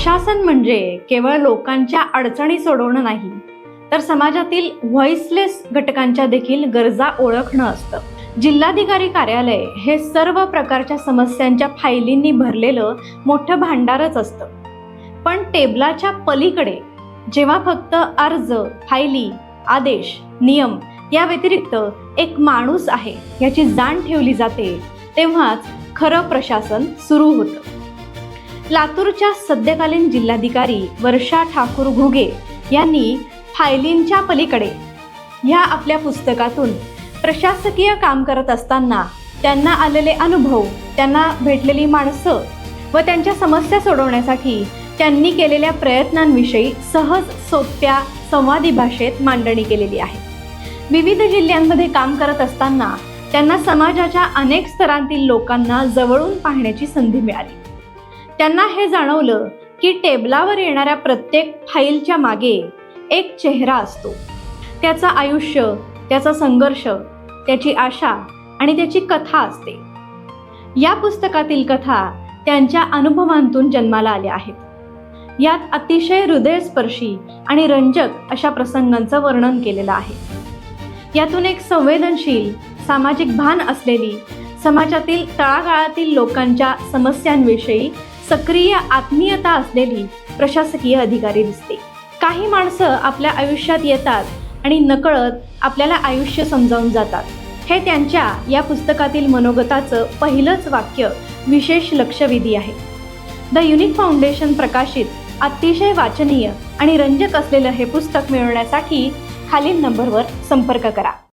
प्रशासन म्हणजे केवळ लोकांच्या अडचणी सोडवणं नाही, तर समाजातील व्हॉइसलेस घटकांच्या देखील गरजा ओळखणं असतं. जिल्हाधिकारी कार्यालय हे सर्व प्रकारच्या समस्यांच्या फायलींनी भरलेलं मोठं भांडारच असतं. पण टेबलाच्या पलीकडे जेव्हा फक्त अर्ज, फायली, आदेश, नियम या व्यतिरिक्त एक माणूस आहे याची जाण ठेवली जाते, तेव्हाच खरं प्रशासन सुरू होतं. लातूरच्या सद्यकालीन जिल्हाधिकारी वर्षा ठाकूर घुगे यांनी फायलींच्या पलीकडे ह्या आपल्या पुस्तकातून प्रशासकीय काम करत असताना त्यांना आलेले अनुभव, त्यांना भेटलेली माणसं व त्यांच्या समस्या सोडवण्यासाठी त्यांनी केलेल्या प्रयत्नांविषयी सहज, सोप्या, संवादी भाषेत मांडणी केलेली आहे. विविध जिल्ह्यांमध्ये काम करत असताना त्यांना समाजाच्या अनेक स्तरांतील लोकांना जवळून पाहण्याची संधी मिळाली. त्यांना हे जाणवलं की टेबलावर येणाऱ्या प्रत्येक फाईलच्या मागे एक चेहरा असतो. त्याचं आयुष्य, त्याचा संघर्ष, त्याची आशा आणि त्याची कथा असते. या पुस्तकातील कथा त्यांच्या अनुभवांतून जन्माला आल्या आहेत. यात अतिशय हृदयस्पर्शी आणि रंजक अशा प्रसंगांचं वर्णन केलेलं आहे. यातून एक संवेदनशील, सामाजिक भान असलेली, समाजातील तळागाळातील लोकांच्या समस्यांविषयी सक्रिय आत्मीयता असलेली प्रशासकीय अधिकारी दिसते. काही माणसं आपल्या आयुष्यात येतात आणि नकळत आपल्याला आयुष्य समजावून जातात. हे त्यांच्या या पुस्तकातील मनोगताचं पहिलंच वाक्य विशेष लक्षवेधी आहे. द युनिक फाउंडेशन प्रकाशित अतिशय वाचनीय आणि रंजक असलेलं हे पुस्तक मिळवण्यासाठी खालील नंबरवर संपर्क करा.